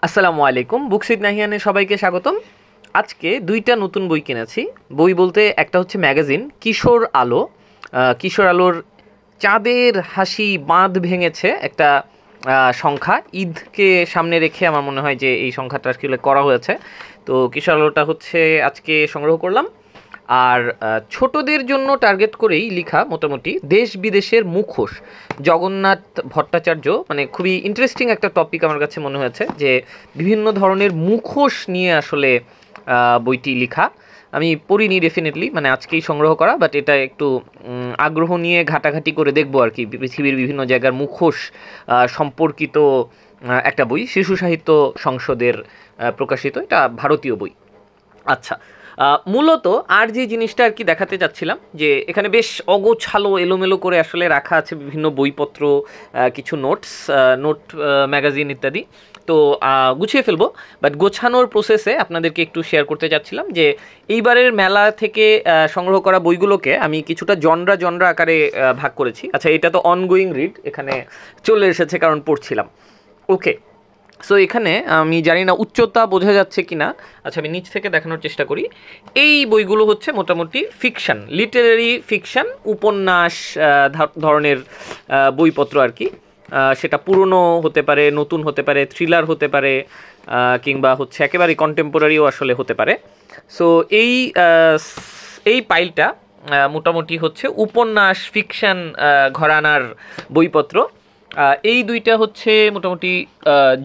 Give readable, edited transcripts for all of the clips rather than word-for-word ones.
আসসালামু আলাইকুম। বুকসিট নাহিয়ানে সবাইকে স্বাগতম। আজকে দুইটা নতুন বই কিনেছি। বই বলতে একটা হচ্ছে ম্যাগাজিন কিশোর আলো। কিশোর আলোর চাঁদের হাসি বাঁধ ভেঙেছে একটা সংখ্যা। ঈদকে সামনে রেখে আমার মনে হয় যে এই সংখ্যাটা আসলে করা হয়েছে। তো কিশোর আলোটা হচ্ছে আজকে সংগ্রহ করলাম। আর ছোটদের জন্য টার্গেট করেই লিখা মোটামুটি দেশ বিদেশের মুখোশ। জগন্নাথ ভট্টাচার্য, মানে খুবই ইন্টারেস্টিং একটা টপিক আমার কাছে মনে হয়েছে যে বিভিন্ন ধরনের মুখোশ নিয়ে আসলে বইটি লিখা। আমি পড়িনি ডেফিনেটলি, মানে আজকেই সংগ্রহ করা, বাট এটা একটু আগ্রহ নিয়ে ঘাটাঘাটি করে দেখবো আর কি। পৃথিবীর বিভিন্ন জায়গার মুখোশ সম্পর্কিত একটা বই, শিশু সাহিত্য সংসদের প্রকাশিত, এটা ভারতীয় বই। আচ্ছা, মূলত আর যে জিনিসটা আর কি দেখাতে চাচ্ছিলাম যে এখানে বেশ অগোছালো এলোমেলো করে আসলে রাখা আছে বিভিন্ন বইপত্র, কিছু নোট ম্যাগাজিন ইত্যাদি। তো গুছিয়ে ফেলবো, বাট গোছানোর প্রসেসে আপনাদেরকে একটু শেয়ার করতে চাচ্ছিলাম যে এইবারের মেলা থেকে সংগ্রহ করা বইগুলোকে আমি কিছুটা জনরা আকারে ভাগ করেছি। আচ্ছা, এটা তো অনগোয়িং রিড, এখানে চলে এসেছে কারণ পড়ছিলাম। ওকে, সো এখানে আমি জানি না উচ্চতা বোঝা যাচ্ছে কি না। আচ্ছা, আমি নিচ থেকে দেখানোর চেষ্টা করি। এই বইগুলো হচ্ছে মোটামুটি ফিকশন, লিটারেরি ফিকশন, উপন্যাস ধরনের বইপত্র আর কি। সেটা পুরনো হতে পারে, নতুন হতে পারে, থ্রিলার হতে পারে, কিংবা হচ্ছে একেবারে কন্টেম্পোরারিও আসলে হতে পারে। সো এই পাইলটা মোটামুটি হচ্ছে উপন্যাস ফিকশন ঘরানার বইপত্র। এই দুইটা হচ্ছে মোটামুটি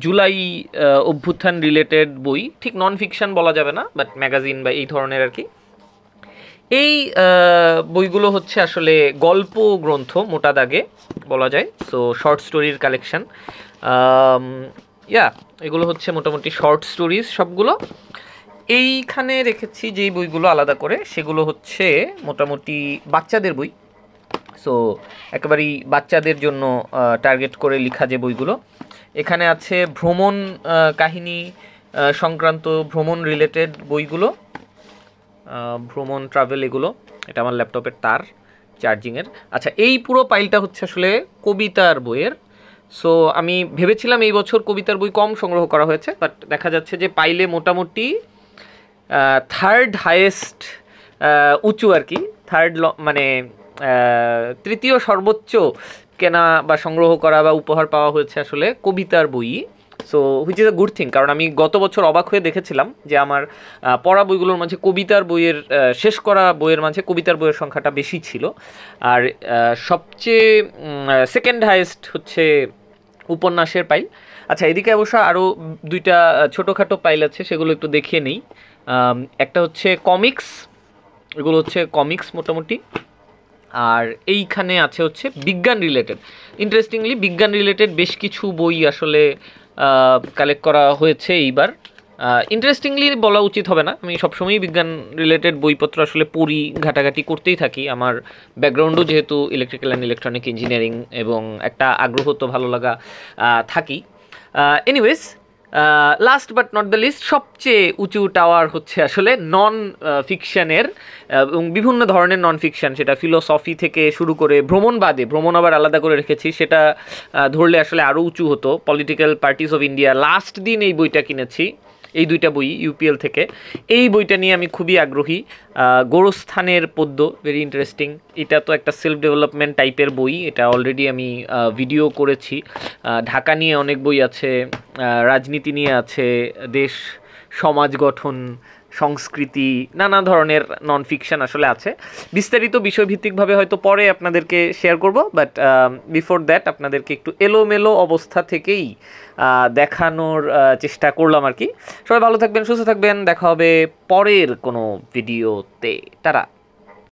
জুলাই অভ্যুত্থান রিলেটেড বই, ঠিক নন ফিকশন বলা যাবে না, বাট ম্যাগাজিন বা এই ধরনের আর কি। এই বইগুলো হচ্ছে আসলে গল্প গ্রন্থ মোটা দাগে বলা যায়, সো শর্ট স্টোরির কালেকশন। এগুলো হচ্ছে মোটামুটি শর্ট স্টোরিজ সবগুলো। এইখানে রেখেছি যেই বইগুলো আলাদা করে, সেগুলো হচ্ছে মোটামুটি বাচ্চাদের বই। সো একেবারেই বাচ্চাদের জন্য টার্গেট করে লেখা যে বইগুলো। এখানে আছে ভ্রমণ কাহিনী সংক্রান্ত, ভ্রমণ রিলেটেড বইগুলো, ভ্রমণ ট্রাভেল এগুলো। এটা আমার ল্যাপটপের তার চার্জিংয়ের। আচ্ছা, এই পুরো পাইলটা হচ্ছে আসলে কবিতার বইয়ের। সো আমি ভেবেছিলাম এই বছর কবিতার বই কম সংগ্রহ করা হয়েছে, বাট দেখা যাচ্ছে যে পাইলে মোটামুটি থার্ড হাইয়েস্ট উঁচু আর কি, মানে তৃতীয় সর্বোচ্চ কেনা বা সংগ্রহ করা বা উপহার পাওয়া হয়েছে আসলে কবিতার বই। So which is a good thing, কারণ আমি গত বছর অবাক হয়ে দেখেছিলাম যে আমার পড়া বইগুলোর মাঝে কবিতার বইয়ের, শেষ করা বইয়ের মাঝে কবিতার বইয়ের সংখ্যাটা বেশি ছিল। আর সবচেয়ে সেকেন্ড হাইয়েস্ট হচ্ছে উপন্যাসের পাইল। আচ্ছা, এদিকে অবশ্য আরও দুইটা ছোটোখাটো পাইল আছে, সেগুলো একটু দেখিয়ে নেই। একটা হচ্ছে কমিক্স, এগুলো হচ্ছে কমিক্স মোটামুটি। আর এইখানে আছে হচ্ছে বিজ্ঞান রিলেটেড। ইন্টারেস্টিংলি বিজ্ঞান রিলেটেড বেশ কিছু বই আসলে কালেক্ট করা হয়েছে এইবার। ইন্টারেস্টিংলি বলা উচিত হবে না, আমি সবসময়ই বিজ্ঞান রিলেটেড বইপত্র আসলে পড়ি, ঘাটাঘাটি করতেই থাকি। আমার ব্যাকগ্রাউন্ডও যেহেতু ইলেকট্রিক্যাল অ্যান্ড ইলেকট্রনিক ইঞ্জিনিয়ারিং, এবং একটা আগ্রহ তো ভালো লাগা থাকি। Anyways, last but not the least, সবচেয়ে উঁচু টাওয়ার হচ্ছে আসলে নন ফিকশনের, এবং বিভিন্ন ধরনের নন ফিকশন, সেটা ফিলোসফি থেকে শুরু করে ভ্রমণবাদে, ভ্রমণ আবার আলাদা করে রেখেছি, সেটা ধরলে আসলে আরও উঁচু হতো। Political parties of India, last দিন এই বইটা কিনেছি, এই দুইটা বই ইউপিএল থেকে। এই বইটা নিয়ে আমি খুবই আগ্রহী। গোরস্থানের পদ্য, ভেরি ইন্টারেস্টিং। এটা তো একটা সেলফ ডেভেলপমেন্ট টাইপের বই, এটা অলরেডি আমি ভিডিও করেছি। ঢাকা নিয়ে অনেক বই আছে, রাজনীতি নিয়ে আছে, দেশ সমাজ গঠন, সংস্কৃতি, নানা ধরনের নন ফিকশন আসলে আছে। বিস্তারিত বিষয়ভিত্তিকভাবে হয়তো পরে আপনাদেরকে শেয়ার করব, বাট বিফোর দ্যাট আপনাদেরকে একটু এলোমেলো অবস্থা থেকেই দেখানোর চেষ্টা করলাম আর কি। সবাই ভালো থাকবেন, সুস্থ থাকবেন, দেখা হবে পরের কোনো ভিডিওতে। টাটা।